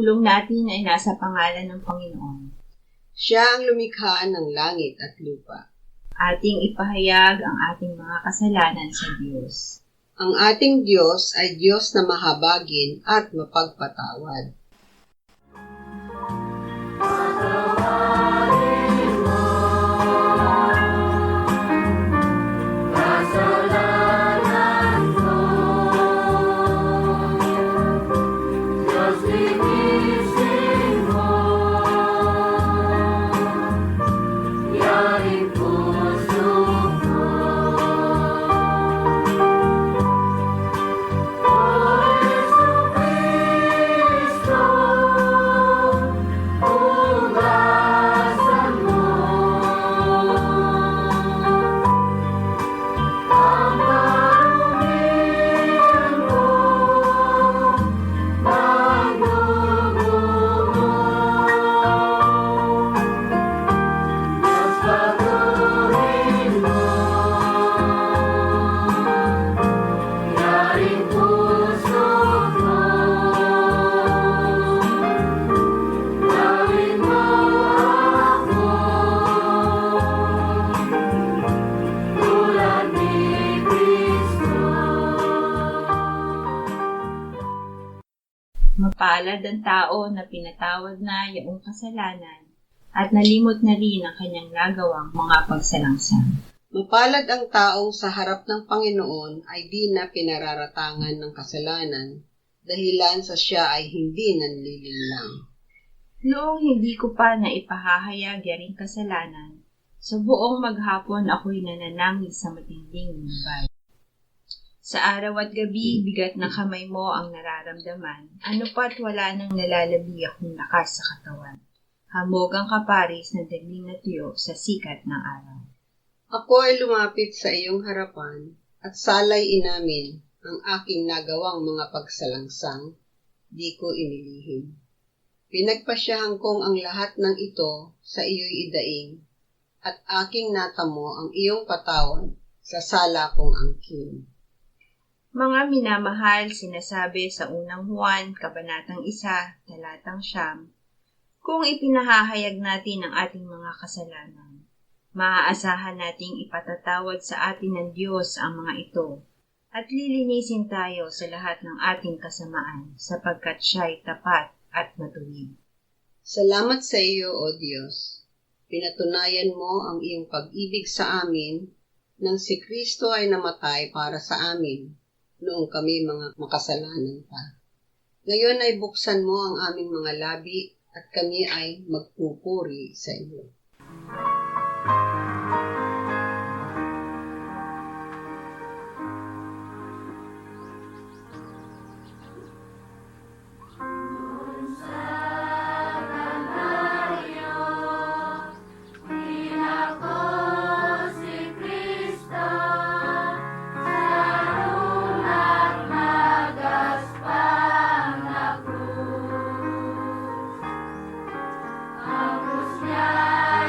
pagtulong natin ay nasa pangalan ng Panginoon. Siya ang lumikha ng langit at lupa. Ating ipahayag ang ating mga kasalanan sa Diyos. Ang ating Diyos ay Diyos na mahabagin at mapagpatawad. Mapalad ang tao na pinatawad na iyong kasalanan at nalimot na rin ang kanyang nagawang mga pagsalangsang. Mapalad ang taong sa harap ng Panginoon ay di na pinararatangan ng kasalanan, dahilan sa siya ay hindi nanlilinlang. Noong hindi ko pa na ipahahayag yaring kasalanan, sa buong maghapon ako'y nananangis sa matinding lumbay. Sa araw at gabi, bigat ng kamay mo ang nararamdaman, ano pa't wala nang nalalabi akong lakas sa katawan. Hamog ang kaparis na dagling na tuyo sa sikat ng araw. Ako ay lumapit sa iyong harapan at salay inamin ang aking nagawang mga pagsalangsang, di ko inilihim. Pinagpasyahan kong ang lahat ng ito sa iyo'y idaing, at aking natamo ang iyong patawad sa sala kong angkin. Mga minamahal, sinasabi sa unang Juan, Kabanatang 1, Talatang 9, kung ipinahahayag natin ang ating mga kasalanan, maaasahan nating ipatatawad sa atin ng Diyos ang mga ito, at lilinisin tayo sa lahat ng ating kasamaan, sapagkat siya'y tapat at matuwid. Salamat sa iyo, O Diyos. Pinatunayan mo ang iyong pag-ibig sa amin nang si Kristo ay namatay para sa amin noong kami mga makasalanan pa. Ngayon ay buksan mo ang aming mga labi at kami ay magpupuri sa iyo. Yeah.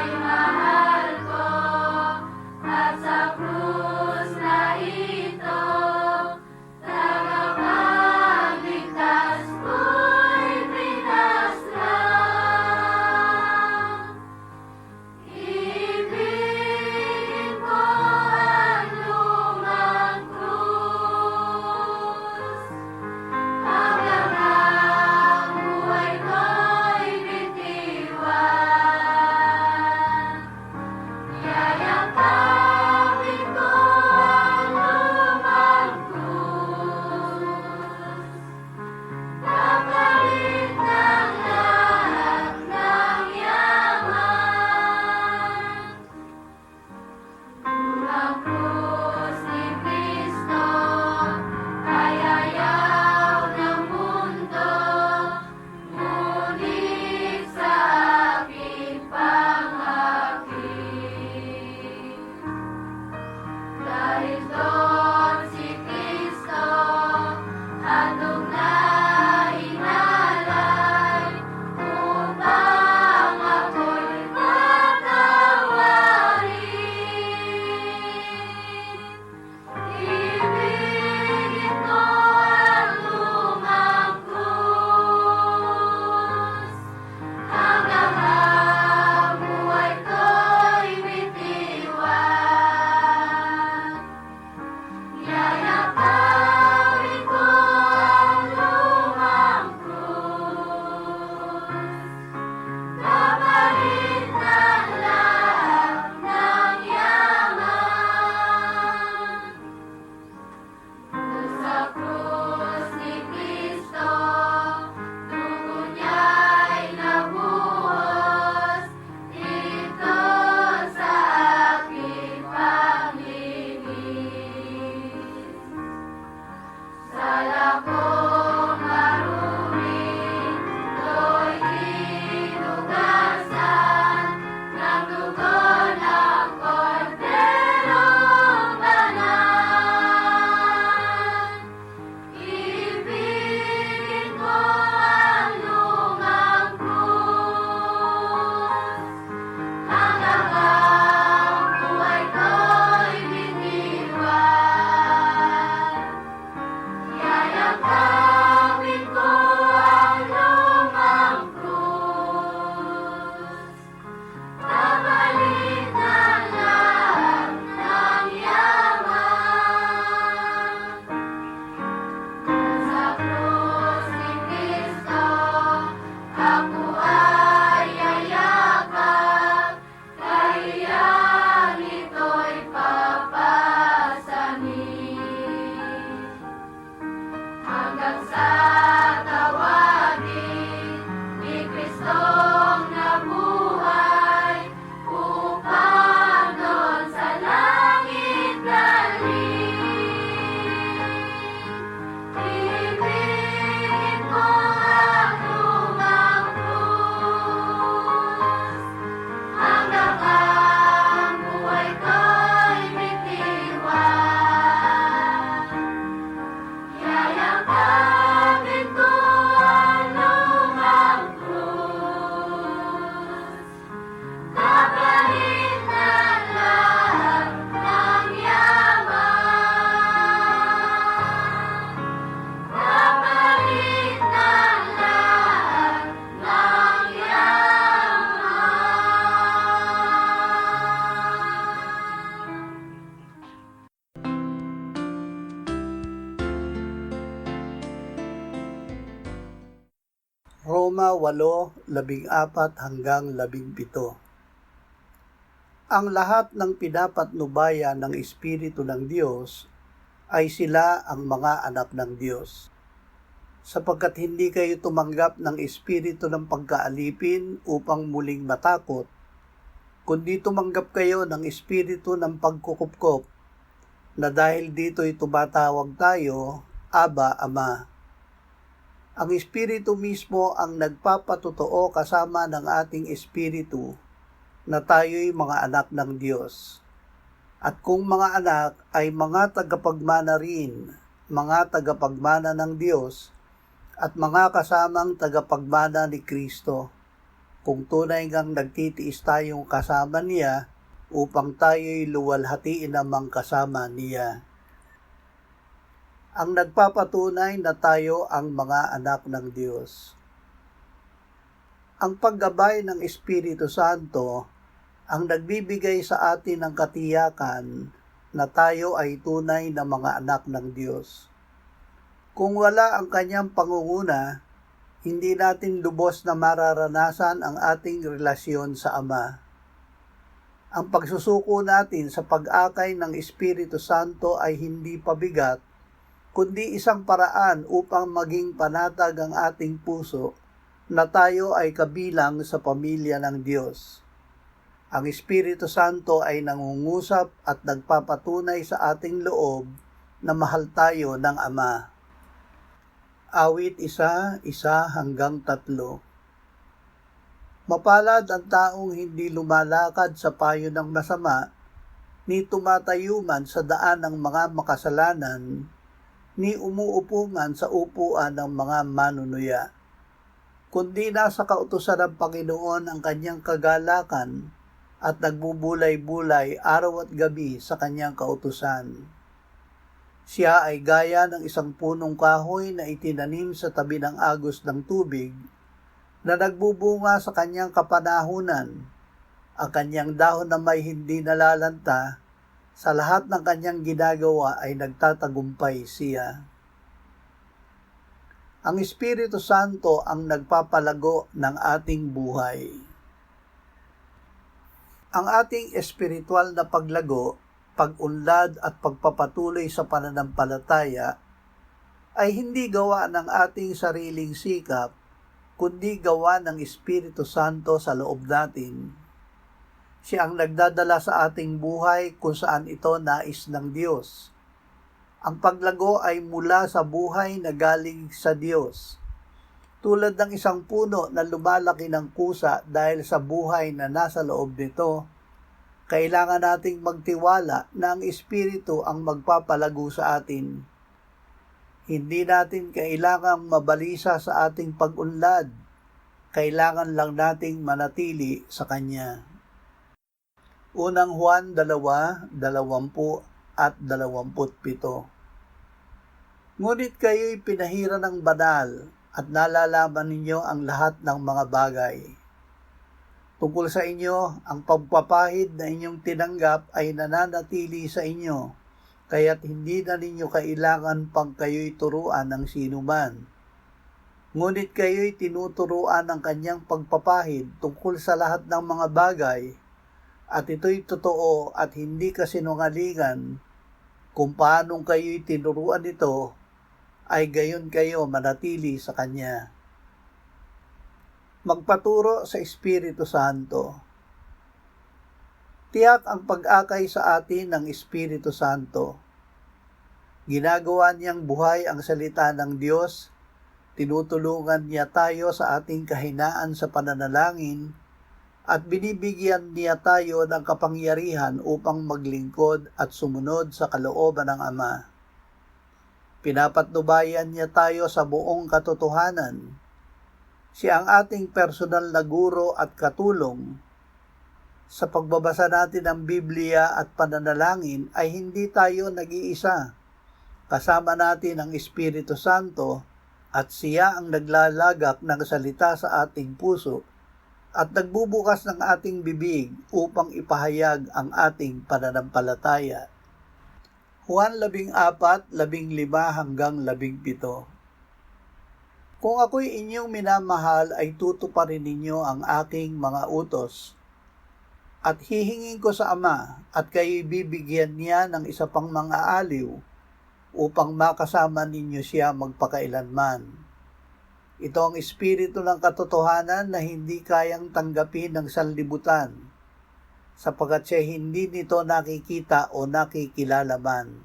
Roma 8:14-17. Ang lahat ng pinapatnubayan ng Espiritu ng Diyos ay sila ang mga anak ng Diyos. Sapagkat hindi kayo tumanggap ng espiritu ng pagkaalipin upang muling matakot, kundi tumanggap kayo ng espiritu ng pagkukupkop, na dahil dito'y tumatawag tayo, Aba, Ama. Ang espiritu mismo ang nagpapatotoo kasama ng ating espiritu na tayo'y mga anak ng Diyos. At kung mga anak ay mga tagapagmana rin, mga tagapagmana ng Diyos, at mga kasamang tagapagmana ni Kristo, kung tunay ngang nagtitiis tayong kasama niya, upang tayo'y luwalhatiin namang kasama niya. Ang nagpapatunay na tayo ang mga anak ng Diyos. Ang paggabay ng Espiritu Santo ang nagbibigay sa atin ng katiyakan na tayo ay tunay na mga anak ng Diyos. Kung wala ang kanyang pangunguna, hindi natin lubos na mararanasan ang ating relasyon sa Ama. Ang pagsusuko natin sa pag-akay ng Espiritu Santo ay hindi pabigat, kundi isang paraan upang maging panatag ang ating puso na tayo ay kabilang sa pamilya ng Diyos. Ang Espiritu Santo ay nangungusap at nagpapatunay sa ating loob na mahal tayo ng Ama. Awit 1:1-3. Mapalad ang taong hindi lumalakad sa payo ng masama, ni tumatayo man sa daan ng mga makasalanan, ni umuupo man sa upuan ng mga manunuya. Kundi nasa kautusan ng Panginoon ang kanyang kagalakan, at nagbubulay-bulay araw at gabi sa kanyang kautusan. Siya ay gaya ng isang punong kahoy na itinanim sa tabi ng agos ng tubig, na nagbubunga sa kanyang kapanahunan. Ang kanyang dahon na may hindi nalalanta, sa lahat ng kanyang ginagawa ay nagtatagumpay siya. Ang Espiritu Santo ang nagpapalago ng ating buhay. Ang ating espiritual na paglago, pag-unlad at pagpapatuloy sa pananampalataya ay hindi gawa ng ating sariling sikap, kundi gawa ng Espiritu Santo sa loob natin. Siya ang nagdadala sa ating buhay kung saan ito nais ng Diyos. Ang paglago ay mula sa buhay na galing sa Diyos. Tulad ng isang puno na lumalaki ng kusa dahil sa buhay na nasa loob nito, kailangan nating magtiwala na ang Espiritu ang magpapalago sa atin. Hindi natin kailangang mabalisa sa ating pag-unlad, kailangan lang nating manatili sa Kanya. Unang Juan 2:20-27. Ngunit kayo'y pinahira ng banal at nalalaman ninyo ang lahat ng mga bagay. Tungkol sa inyo, ang pagpapahid na inyong tinanggap ay nananatili sa inyo, kaya't hindi na ninyo kailangan pang kayo'y turuan ng sinuman. Ngunit kayo'y tinuturuan ng kanyang pagpapahid tungkol sa lahat ng mga bagay, at ito'y totoo at hindi kasinungalingan. Kung paanong kayo'y tinuruan nito, ay gayon kayo manatili sa Kanya. Magpaturo sa Espiritu Santo. Tiyak ang pag-akay sa atin ng Espiritu Santo. Ginagawa niyang buhay ang salita ng Diyos, tinutulungan niya tayo sa ating kahinaan sa pananalangin, at binibigyan niya tayo ng kapangyarihan upang maglingkod at sumunod sa kalooban ng Ama. Pinapatnubayan niya tayo sa buong katotohanan. Siya ang ating personal na guro at katulong. Sa pagbabasa natin ng Biblia at pananalangin ay hindi tayo nag-iisa. Kasama natin ang Espiritu Santo at siya ang naglalagak ng salita sa ating puso at nagbubukas ng ating bibig upang ipahayag ang ating pananampalataya. Juan 14:15-17. Kung ako'y inyong minamahal ay tutuparin ninyo ang aking mga utos. At hihingin ko sa Ama at kayo'y bibigyan niya ng isa pang mga aliw upang makasama ninyo siya magpakailanman. Ito ang espiritu ng katotohanan na hindi kayang tanggapin ng sanlibutan, sapagkat siya hindi nito nakikita o nakikilala man.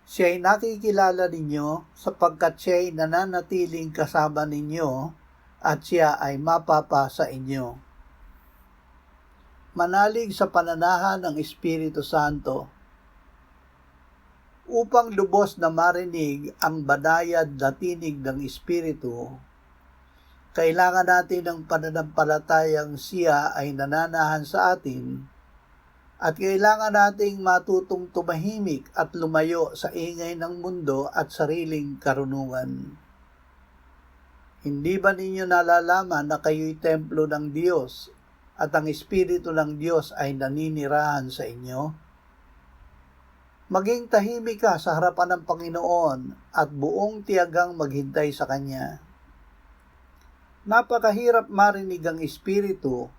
Siya'y nakikilala ninyo sapagkat siya'y nananatiling kasama ninyo at siya ay mapapa sa inyo. Manalig sa pananahan ng Espiritu Santo. Upang lubos na marinig ang banayad na tinig ng Espiritu, kailangan natin ng pananampalatayang siya ay nananahan sa atin at kailangan nating matutong tumahimik at lumayo sa ingay ng mundo at sariling karunungan. Hindi ba ninyo nalalaman na kayo'y templo ng Diyos at ang Espiritu ng Diyos ay naninirahan sa inyo? Maging tahimik ka sa harapan ng Panginoon at buong tiyagang maghintay sa Kanya. Napakahirap marinig ang Espiritu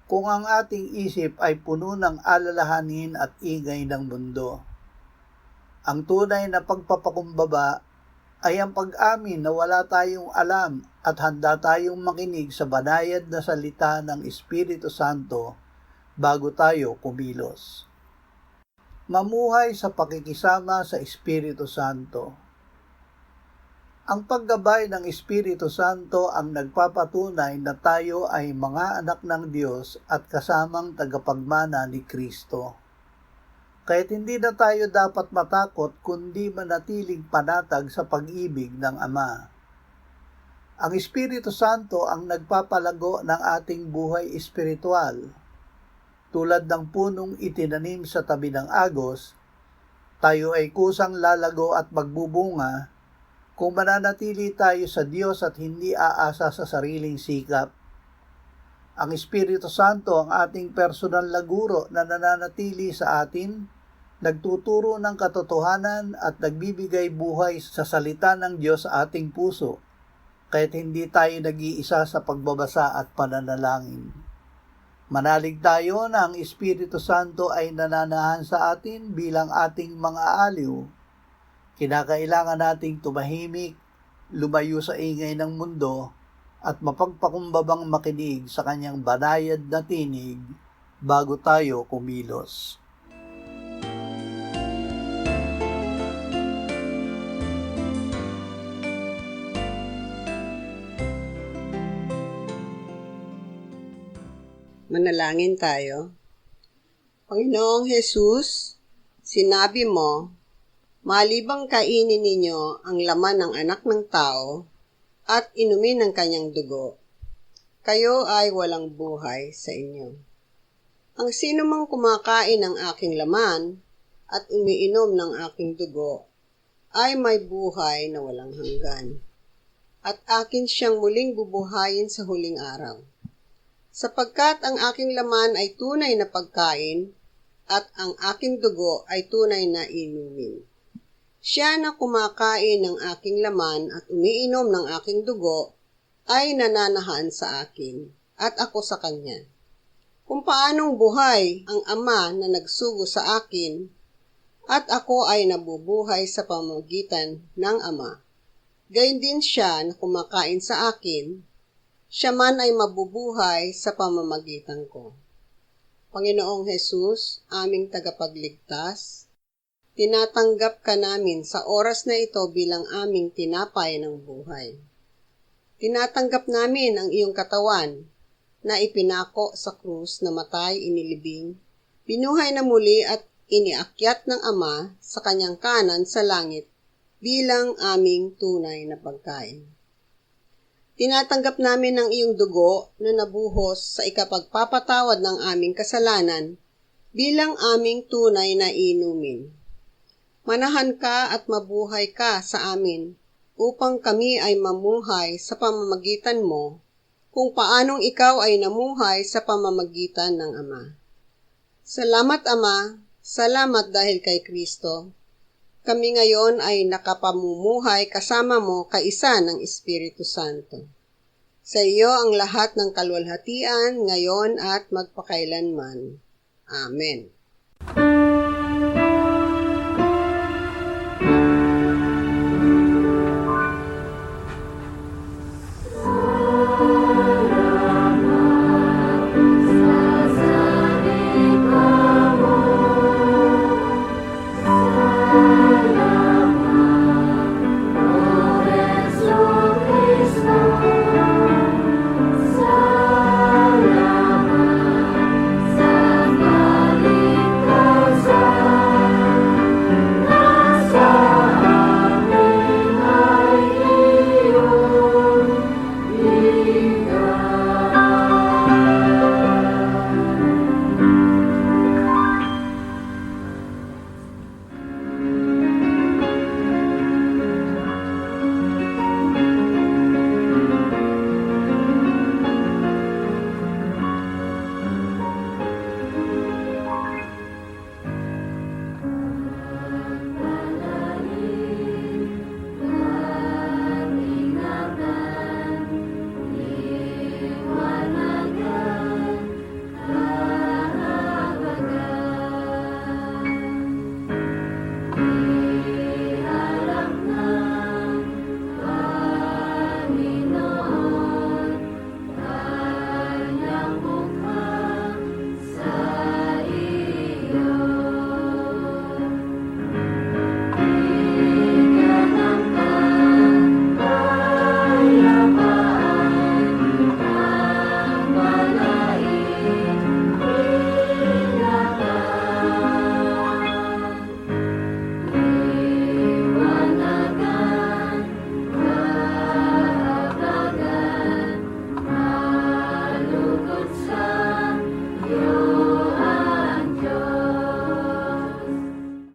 kung ang ating isip ay puno ng alalahanin at ingay ng mundo. Ang tunay na pagpapakumbaba ay ang pag-amin na wala tayong alam at handa tayong makinig sa banayad na salita ng Espiritu Santo bago tayo kumilos. Mamuhay sa pakikisama sa Espiritu Santo. Ang paggabay ng Espiritu Santo ang nagpapatunay na tayo ay mga anak ng Diyos at kasamang tagapagmana ni Kristo. Kaya't hindi na tayo dapat matakot kundi manatiling panatag sa pag-ibig ng Ama. Ang Espiritu Santo ang nagpapalago ng ating buhay espiritual. Tulad ng punong itinanim sa tabi ng agos, tayo ay kusang lalago at magbubunga kung mananatili tayo sa Diyos at hindi aasa sa sariling sikap. Ang Espiritu Santo ang ating personal na guro na nananatili sa atin, nagtuturo ng katotohanan at nagbibigay buhay sa salita ng Diyos sa ating puso, kaya't hindi tayo nag-iisa sa pagbabasa at pananalangin. Manalig tayo na ang Espiritu Santo ay nananahan sa atin bilang ating mga aliw. Kinakailangan nating tumahimik, lumayo sa ingay ng mundo, at mapagpakumbabang makinig sa kanyang banayad na tinig bago tayo kumilos. Manalangin tayo. Panginoong Jesus, sinabi mo, malibang kainin ninyo ang laman ng anak ng tao at inumin ang kanyang dugo, kayo ay walang buhay sa inyo. Ang sino mang kumakain ng aking laman at umiinom ng aking dugo ay may buhay na walang hanggan, at akin siyang muling bubuhayin sa huling araw. Sapagkat ang aking laman ay tunay na pagkain at ang aking dugo ay tunay na inumin. Siya na kumakain ng aking laman at umiinom ng aking dugo ay nananahan sa akin at ako sa kanya. Kung paanong buhay ang Ama na nagsugo sa akin at ako ay nabubuhay sa pamamagitan ng Ama, gayon din siya na kumakain sa akin, siya man ay mabubuhay sa pamamagitan ko. Panginoong Jesus, aming tagapagligtas, tinatanggap ka namin sa oras na ito bilang aming tinapay ng buhay. Tinatanggap namin ang iyong katawan na ipinako sa krus na matay inilibing, binuhay na muli at iniakyat ng Ama sa kanyang kanan sa langit bilang aming tunay na pagkain. Tinatanggap namin ang iyong dugo na nabuhos sa ikapagpapatawad ng aming kasalanan bilang aming tunay na inumin. Manahan ka at mabuhay ka sa amin upang kami ay mamuhay sa pamamagitan mo kung paanong ikaw ay namuhay sa pamamagitan ng Ama. Salamat Ama, salamat dahil kay Kristo. kami ngayon ay nakapamumuhay kasama mo kaisa ng Espiritu Santo. Sa iyo ang lahat ng kaluwalhatian ngayon at magpakailanman. Amen.